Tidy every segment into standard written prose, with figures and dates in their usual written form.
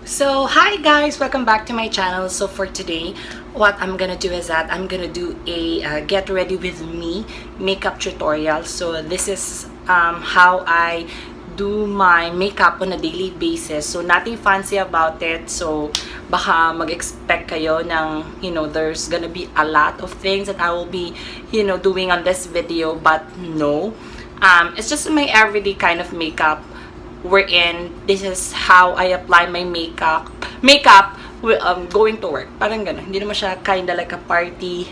So hi guys, welcome back to my channel. So for today, what I'm gonna do is that I'm gonna do a get ready with me makeup tutorial. So this is how I do my makeup on a daily basis. So nothing fancy about it. So baka mag-expect kayo ng, there's gonna be a lot of things that I will be, doing on this video. But no, it's just my everyday kind of makeup wherein this is how I apply my makeup going to work. Parang gano'n. Hindi naman siya kinda like a party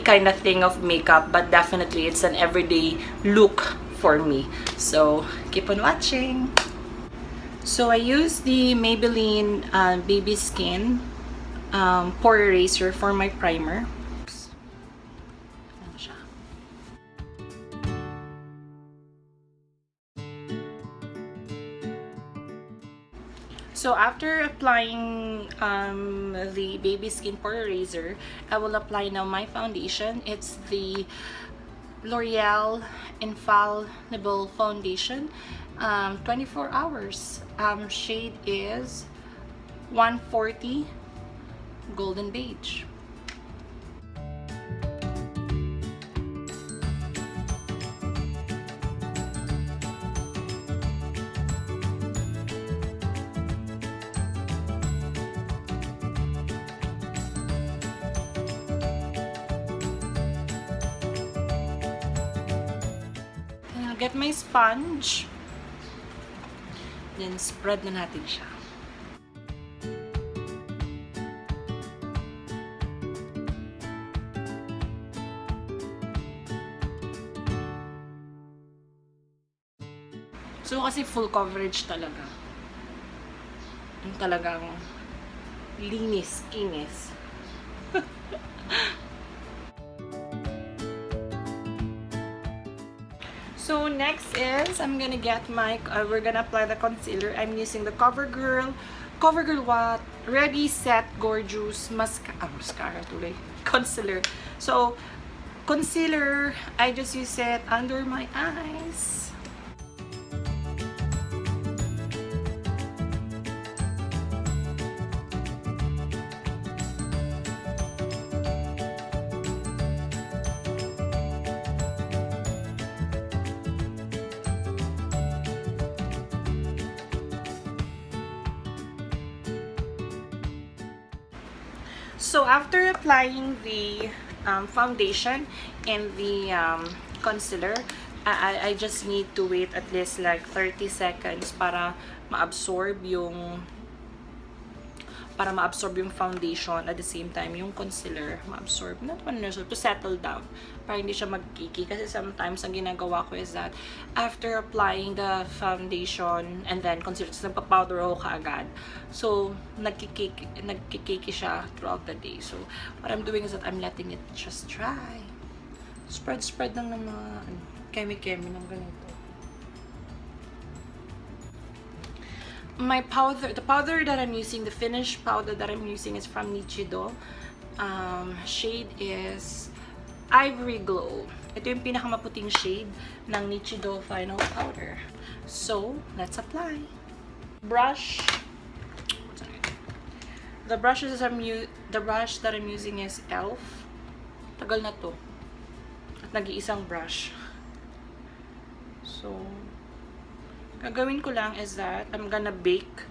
kind of thing of makeup, but definitely it's an everyday look for me. So, keep on watching. So, I use the Maybelline Baby Skin Pore Eraser for my primer. Ano siya? So after applying the Baby Skin Pore Eraser, I will apply now my foundation. It's the L'Oreal Infallible Foundation, 24 hours. Shade is 140 Golden Beige. Get my sponge. Then spread na natin siya. So kasi full coverage talaga. Yung talagang linis, kinis. So next is I'm gonna get my we're gonna apply the concealer. I'm using the CoverGirl what? Ready Set Gorgeous mascara today. Concealer. So concealer, I just use it under my eyes. So after applying the foundation and the concealer, I just need to wait at least like 30 seconds para ma-absorb yung foundation, at the same time yung concealer ma-absorb, not to settle down, para hindi siya magkiki. Kasi sometimes ang ginagawa ko is that after applying the foundation and then concealer, nagpa-powder ako kaagad, so nagkikiki siya throughout the day. So what I'm doing is that I'm letting it just dry, spread lang ng mga kemi-kemi ng ganito. My powder, the powder that I'm using, the finished powder that I'm using is from Nichido. Shade is Ivory Glow. Ito yung pinakamaputing shade ng Nichido Final Powder. So, let's apply. Brush. The brush that I'm using is e.l.f. Tagal na to. At nag-iisang brush. So, gagawin ko lang is that I'm gonna bake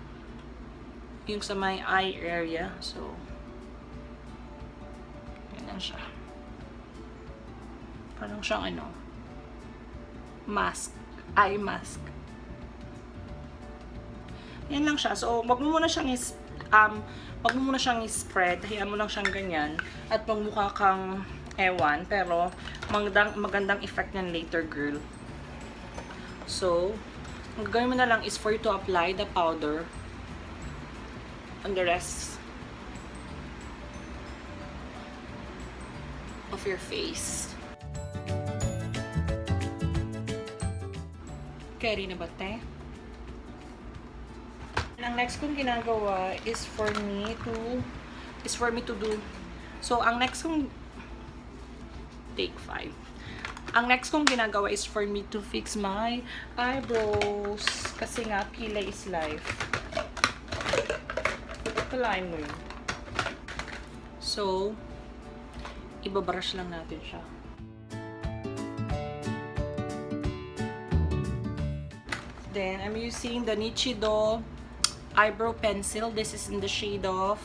yung sa my eye area. So, yan lang siya. Parang siyang mask. Eye mask. Yan lang siya. So, wag mo muna siyang i-spread. Hayaan mo lang siyang ganyan. At magmukha kang ewan. Pero, magandang effect yan later, girl. So, ang gagawin mo na lang is for you to apply the powder on the rest of your face. Carry na ba, te? Ang next kong ginagawa is for me to do. So, ang next kong take 5. Ang next kong ginagawa is for me to fix my eyebrows. Kasi nga, kilay is life. Kalain mo yun. So, ibabrush lang natin siya. Then, I'm using the Nichido eyebrow pencil. This is in the shade of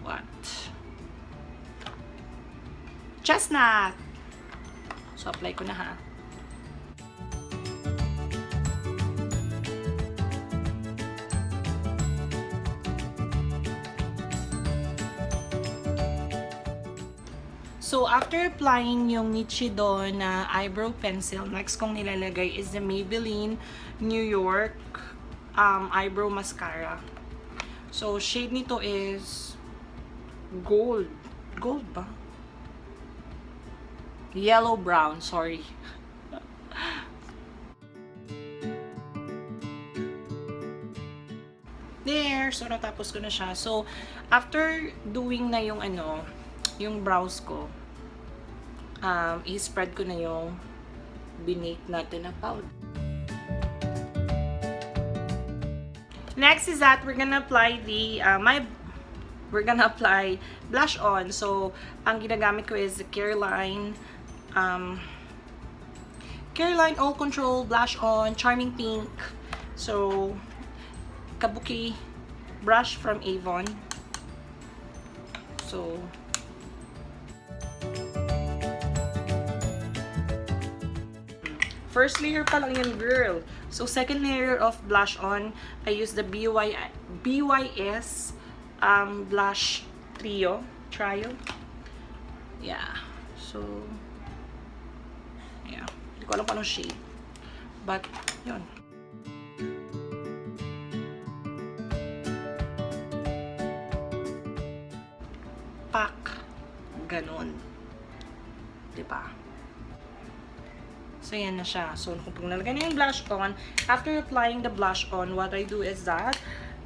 what? Chestnut! So, apply ko na ha. So, after applying yung Nichido na eyebrow pencil, next kong nilalagay is the Maybelline New York eyebrow mascara. So, shade nito is gold. Gold ba? Yellow brown, sorry. There! So, natapos ko na siya. So, after doing na yung yung brows ko, i-spread ko na yung binake natin na powder. Next is that we're gonna apply the blush on. So, ang ginagamit ko is the Careline All Control Blush On Charming Pink. So, kabuki brush from Avon. So, first layer pa lang yan, girl. So, second layer of blush on, I use the BYS Blush Trio. Yeah. So, yeah. Hindi ko alam pa anong shade. But, yun. Pak. Ganon. Diba? So, yan na siya. So, kung nalagay na yung blush on, after applying the blush on, what I do is that,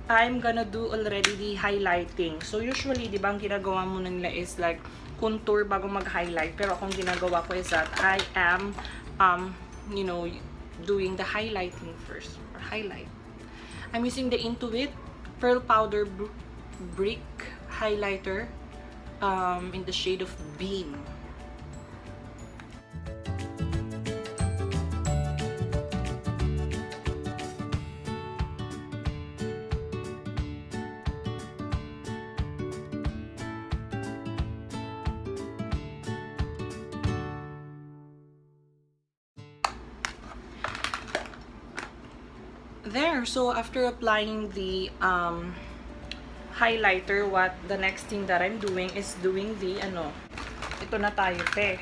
I'm gonna do already the highlighting. So, usually, di ba, ang ginagawa mo nila is like, contour bago mag-highlight. Pero akong ginagawa ko is that, I am, you know, doing the highlighting first. Or highlight. I'm using the Intuit Pearl Powder Brick Highlighter in the shade of Beam. There. So, after applying the highlighter, the next thing that I'm doing is doing the, ito na tayo, te.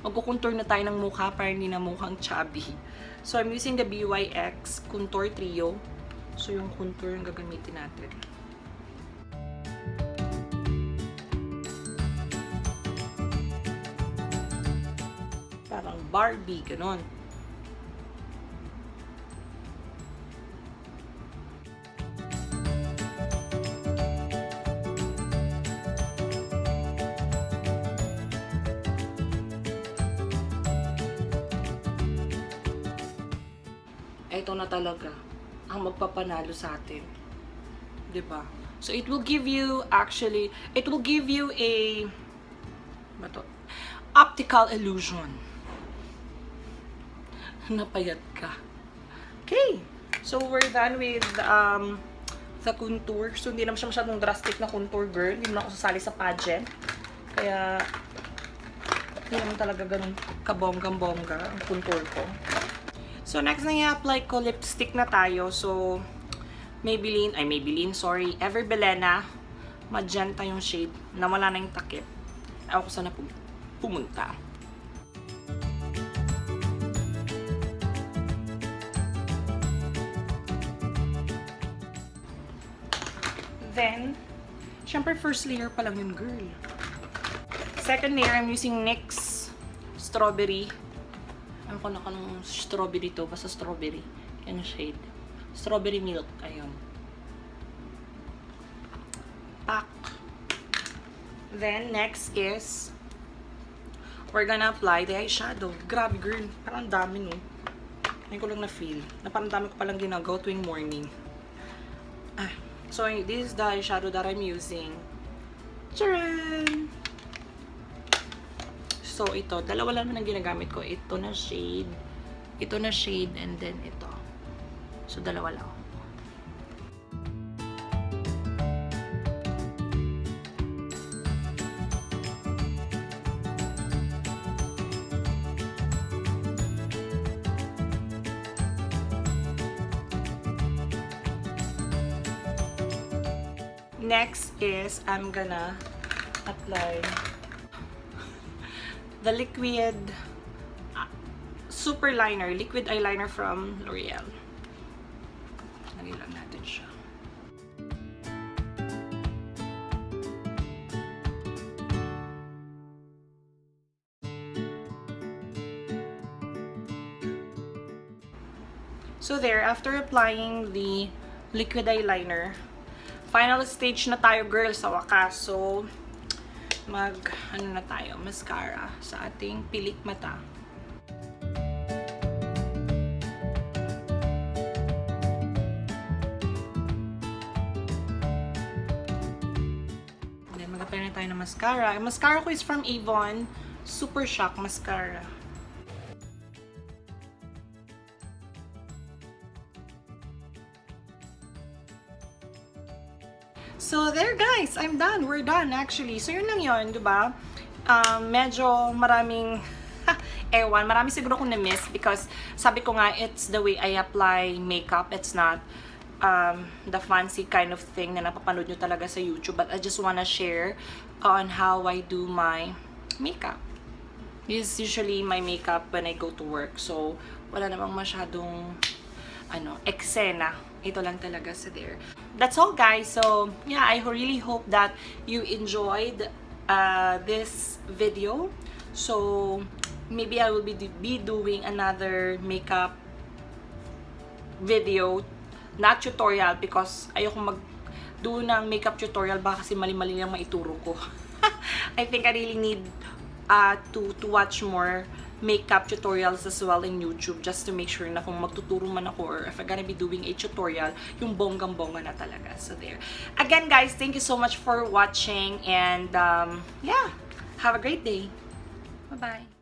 Magkukontour na tayo ng mukha para hindi na mukhang chubby. So, I'm using the BYX Contour Trio. So, yung contour yung gagamitin natin. Parang Barbie, ganon. Ito na talaga ang magpapanalo sa atin. 'Di ba? So it will give you a optical illusion. Napayat ka. Okay. So we're done with the contour. So hindi naman siya masyadong drastic na contour, girl. Hindi naman ako sasali sa pageant. Kaya hindi naman talaga ganun kabonggang-bongga ang contour ko. So, next na i-apply ko, lipstick na tayo. So, Ever Belena. Magenta yung shade. Nawala na yung takip. Ayaw ko sana pumunta. Then, syempre first layer pa lang yun, girl. Second layer, I'm using NYX Strawberry. Ano ko na kanong strawberry to, basta strawberry. Yan yung shade. Strawberry milk, ayun. Pak. Then, next is, we're gonna apply the eyeshadow. Grabe, girl. Parang dami, no? Ngayon ko lang na-feel. Na parang dami ko palang ginagawa tuwing morning. So this is the eyeshadow that I'm using. Charan! So ito, dalawa lang ang ginagamit ko. Ito na shade, and then ito. So dalawa lang. Next is, I'm gonna apply the liquid super liner, liquid eyeliner from L'Oreal. Lagay lang natin siya. So there, after applying the liquid eyeliner, final stage na tayo, girls, sa wakas. So, ano na tayo, mascara sa ating pilik mata. Then, mag-apply na tayo ng mascara. Yung mascara ko is from Avon, Super Shock Mascara. So, there guys, I'm done. We're done actually. So, yun lang yun, diba? Medyo maraming, marami siguro kong na-miss because sabi ko nga, it's the way I apply makeup. It's not the fancy kind of thing na napapanood nyo talaga sa YouTube. But I just wanna share on how I do my makeup. This is usually my makeup when I go to work. So, wala namang masyadong eksena. Ito lang talaga sa there. That's all, guys. So, yeah, I really hope that you enjoyed this video. So, maybe I will be doing another makeup video, not tutorial, because ayoko mag-do ng makeup tutorial baka kasi mali-mali lang maituro ko. I think I really need to watch more makeup tutorials as well in YouTube just to make sure na kung magtuturo man ako or if I'm gonna be doing a tutorial, yung bonggang-bongga na talaga. So there. Again, guys, thank you so much for watching and yeah, have a great day. Bye-bye.